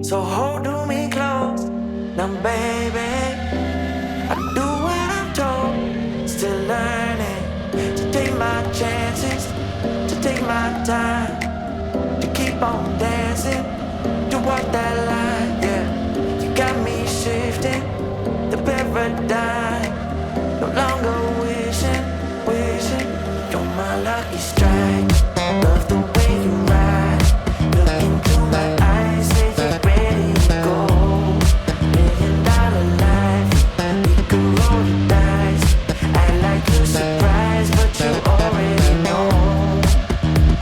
So hold me close, now baby, I do what I'm told. Still learning to take my chances, to take my time, to keep on dancing, to walk that line, yeah. You got me shifting the paradigm, no longer wishing, you're my lucky strike. Love the way you ride, look into my eyes, say you're ready to go. $1 million life, we could roll the dice. I like you surprised, but you already know.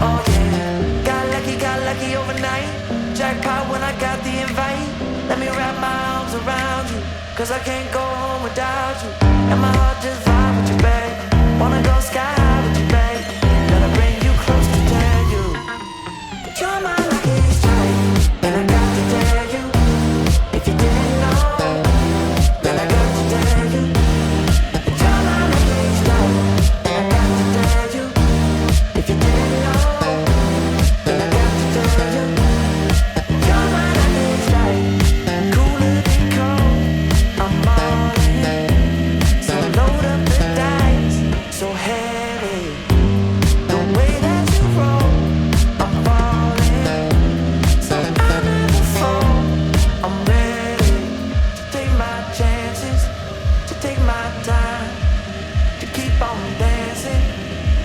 Oh yeah, got lucky overnight. Jackpot when I got the invite. Let me wrap my arms around you, 'cause I can't go home without you. And my heart just vibe with you, babe. Wanna go sky high with you, babe. Gotta bring you close to tell you that you're my lucky strike. And I got to tell you, if you didn't know, then I got to tell you that you're my lucky strike. And I got to tell you, if you didn't know, then I got to tell you that you're my lucky strike. Cooler than cold, I'm all in. So load up the dice, so heavy. The way that you roll, I'm falling. So I never fall, I'm ready to take my chances, to take my time, to keep on dancing,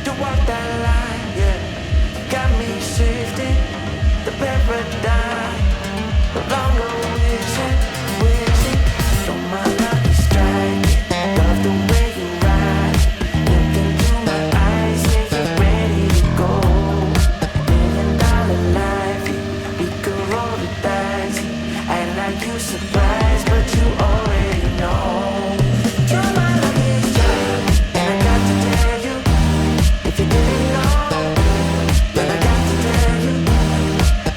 to walk that line, yeah. Got me shifting the paradigm, no longer wishing, you're my lucky strike. Love the way you ride, look into my eyes, say you're ready to go. $1 million life, we could roll the dice. I like you surprised, but you already know. You're my lucky strike, and I got to tell you, if you didn't know, then I got to tell you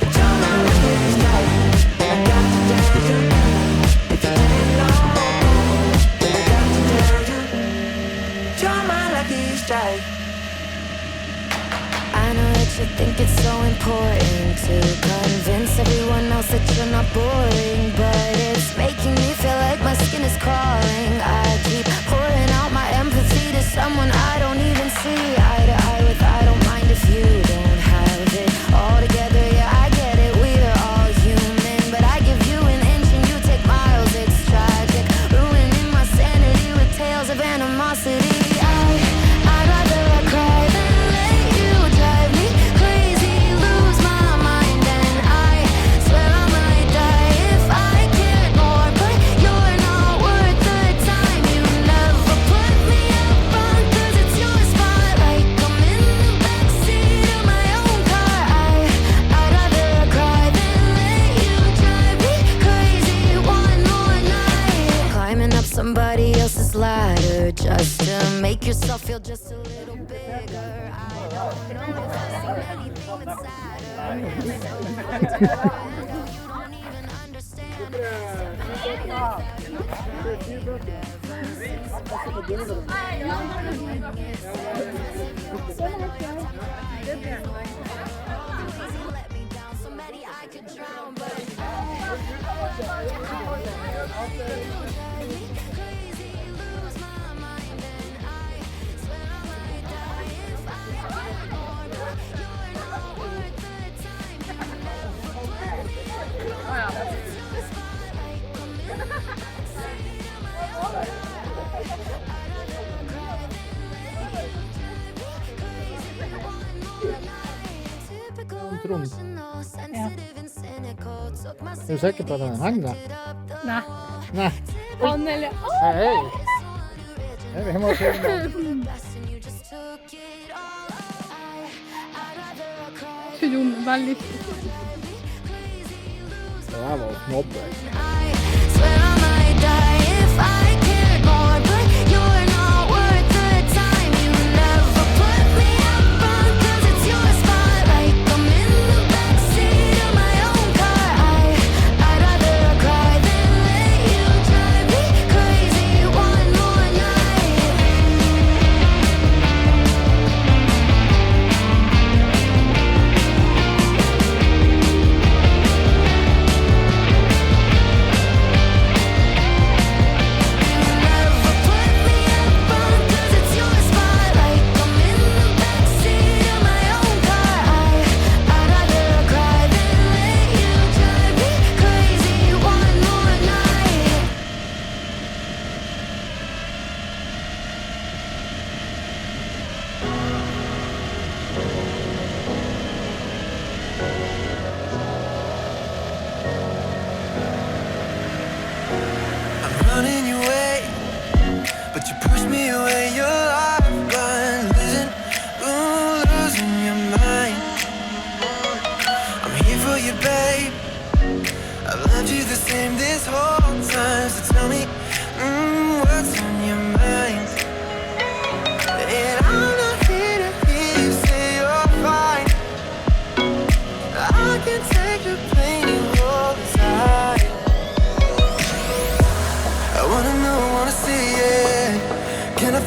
that you're my lucky strike. And I got to tell you, if you didn't know, then I got to tell you you're my lucky strike. I know that you think it's so important to convince everyone else that you're not boring, but it's making me feel like my skin is crawling. I keep pouring out my empathy to someone I don't even see eye to eye with. I don't mind if you don't have it all together. Yeah, I get it, we're all human, but I give you an inch and you take miles. It's tragic, ruining my sanity with tales of animosity. I'd rather I cry than let you drive me crazy, lose my mind, and I swear I might die if I cared more. But you're not worth the time. You never put me up front, 'cause it's your spotlight. I'm in the backseat of my own car. I'd rather I cry than let you drive me crazy one more night. Climbing up somebody else's ladder just to make yourself feel just a little bigger. I don't know if I've seen anything that's sadder. You don't even understand. Let me down, somebody I could drown, but crazy, lose my mind, and I swear I might die if I get more. But you're not worth the time. You never put me up front, 'cause it's your spotlight. I'm in the backseat of my own car. I'd rather cry than let you drive me crazy one more night. Typical emotional, sensitive and cynical. Took my Er du sikker på at han hang da? Nei. Nei. Han eller Hei. Vi må se det. Skulle hun veldig Det her var snobbe. Swear I might die if I cared more, but you're not worth the time. You never put me up front, 'cause it's your spotlight. I'm in the backseat of my own car. I'd rather cry than let you drive me crazy one more night.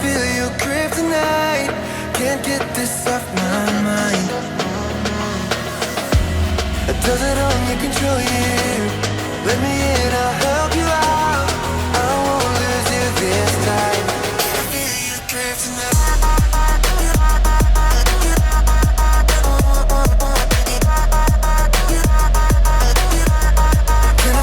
feel your kryptonite? Can't get this off my mind. Does it only control you? Let me in, I'll help you out. I won't lose you this time. Can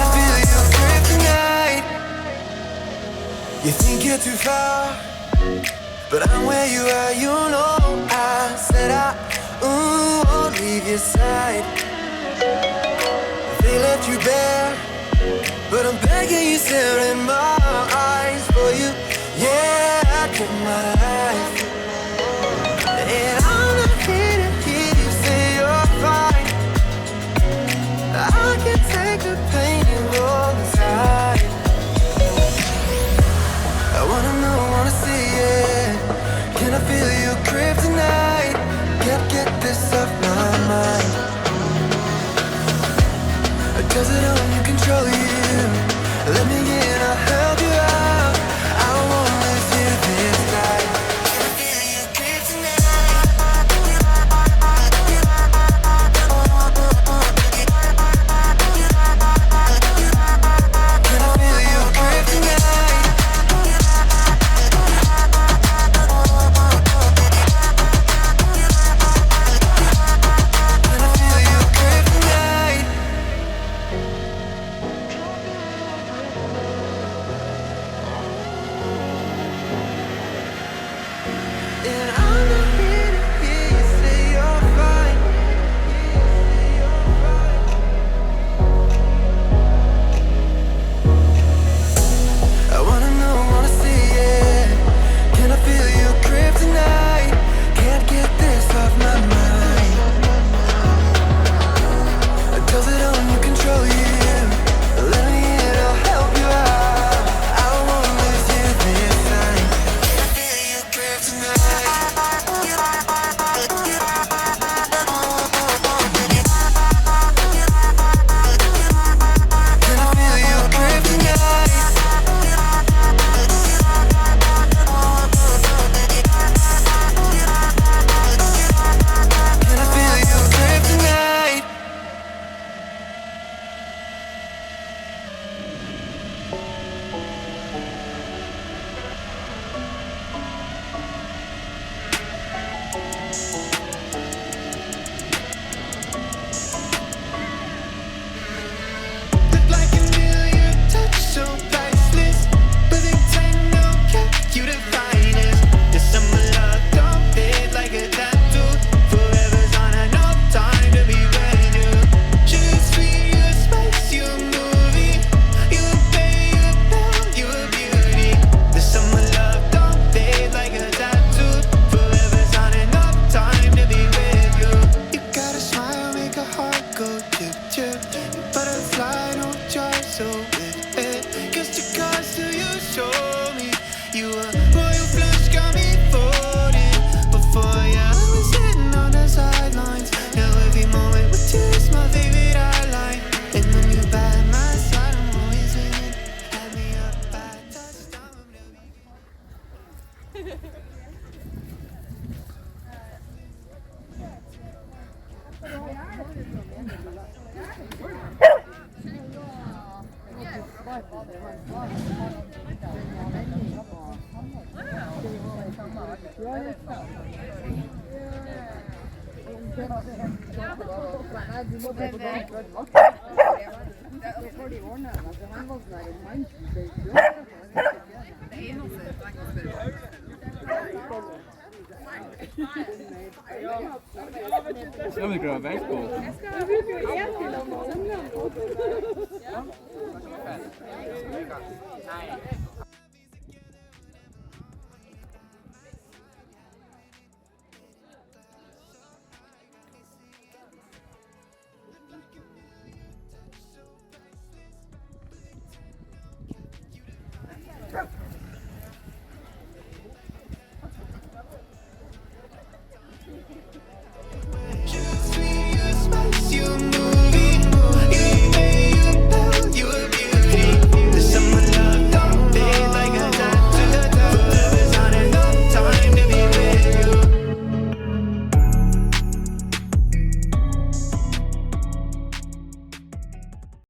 I feel your kryptonite? You think you're too far, but I'm where you are, you know. I said I won't leave your side. They left you bare, but I'm begging you, stare in my eyes for you. Yeah, I give my life, and I'm not here to hear you say you're fine. I can take the pain you hold inside. I wanna know, wanna see it. Can I feel your kryptonite? Can't get this off my mind. Does it only control you? Let me in, I'll help you out. I won't lose you this time. Can I feel your kryptonite? Can I feel your kryptonite? Skal vi grave vekk på? Jeg skal bruke en til å måle.